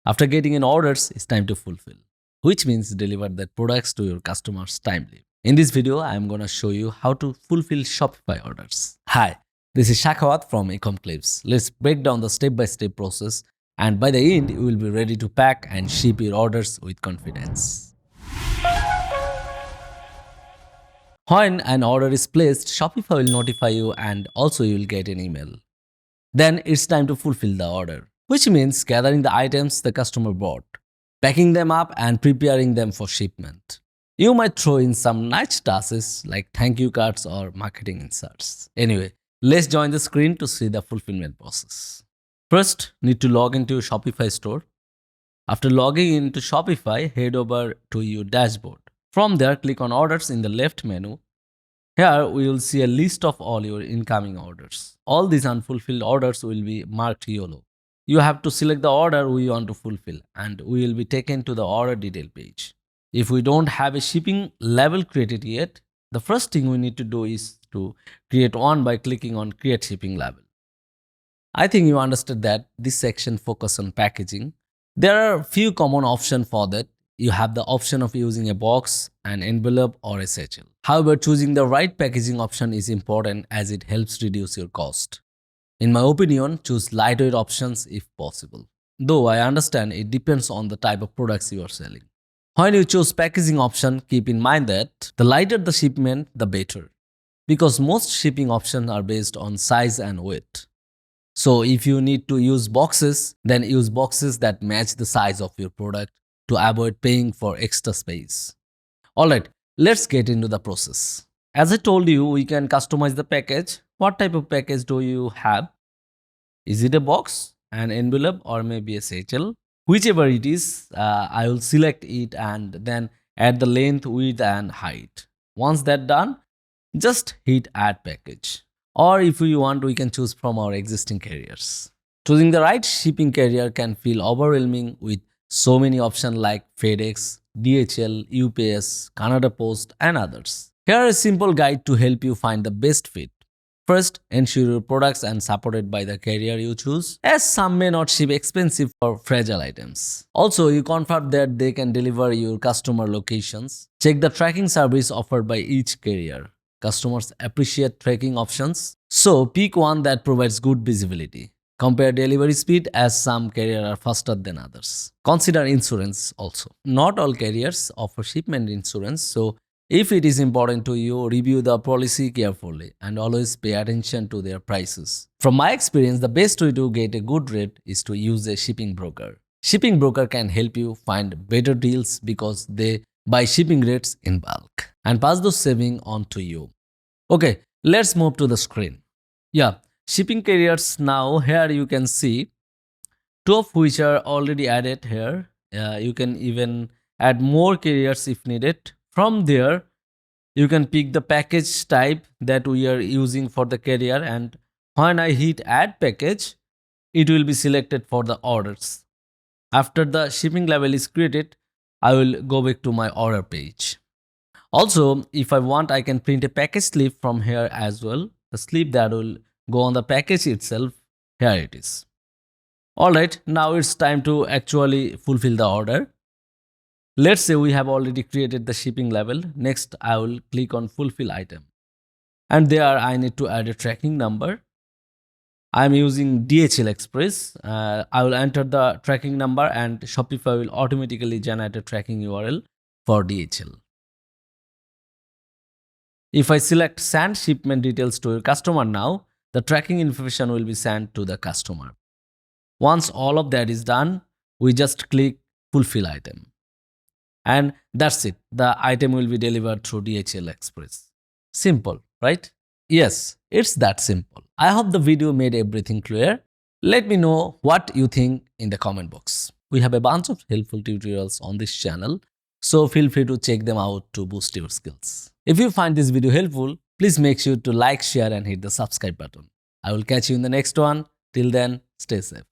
After getting in orders, it's time to fulfill, which means deliver that products to your customers timely. In this video, I am going to show you how to fulfill Shopify orders. Hi, this is Shakhawat from Ecom Clips. Let's break down the step-by-step process, and by the end, you will be ready to pack and ship your orders with confidence. When an order is placed, Shopify will notify you and also you will get an email. Then it's time to fulfill the order, which means gathering the items the customer bought, packing them up and preparing them for shipment. You might throw in some nice tasks like thank you cards or marketing inserts. Anyway, let's join the screen to see the fulfillment process. First, need to log into your Shopify store. After logging into Shopify, head over to your dashboard. From there, click on orders in the left menu. Here, we will see a list of all your incoming orders. All these unfulfilled orders will be marked yellow. You have to select the order we want to fulfill and we will be taken to the order detail page. If we don't have a shipping label created yet, the first thing we need to do is to create one by clicking on create shipping label. I think you understood that this section focuses on packaging. There are a few common options for that. You have the option of using a box, an envelope or a satchel. However, choosing the right packaging option is important as it helps reduce your cost. In my opinion, choose lightweight options if possible. Though I understand it depends on the type of products you are selling. When you choose packaging option, keep in mind that the lighter the shipment, the better. Because most shipping options are based on size and weight. So if you need to use boxes, then use boxes that match the size of your product to avoid paying for extra space. Alright, let's get into the process. As I told you, we can customize the package. What type of package do you have? Is it a box, an envelope or maybe a satchel? Whichever it is, I will select it and then add the length, width and height. Once that's done, just hit add package. Or if we want, we can choose from our existing carriers. Choosing the right shipping carrier can feel overwhelming with so many options like FedEx, DHL, UPS, Canada Post, and others. Here is a simple guide to help you find the best fit. First, ensure your products are supported by the carrier you choose, as some may not ship expensive or fragile items. Also, you confirm that they can deliver your customer locations. Check the tracking service offered by each carrier. Customers appreciate tracking options, so pick one that provides good visibility. Compare delivery speed as some carriers are faster than others. Consider insurance also. Not all carriers offer shipment insurance, so if it is important to you, review the policy carefully and always pay attention to their prices. From my experience, the best way to get a good rate is to use a shipping broker. Shipping broker can help you find better deals because they buy shipping rates in bulk and pass those savings on to you. Okay, let's move to the screen. Yeah. Shipping carriers now, here you can see two of which are already added here. You can even add more carriers if needed. From there, you can pick the package type that we are using for the carrier, and when I hit add package, it will be selected for the orders. After the shipping label is created, I will go back to my order page. Also, if I want, I can print a package slip from here as well. The slip that will go on the package itself. Here it is. Alright, now it's time to actually fulfill the order. Let's say we have already created the shipping label. Next, I will click on fulfill item. And there I need to add a tracking number. I'm using DHL Express. I will enter the tracking number and Shopify will automatically generate a tracking URL for DHL. If I select send shipment details to your customer now, the tracking information will be sent to the customer. Once all of that is done, we just click fulfill item. And that's it. The item will be delivered through DHL Express. Simple, right? Yes, it's that simple. I hope the video made everything clear. Let me know what you think in the comment box. We have a bunch of helpful tutorials on this channel, so feel free to check them out to boost your skills. If you find this video helpful, please make sure to like, share and hit the subscribe button. I will catch you in the next one. Till then, stay safe.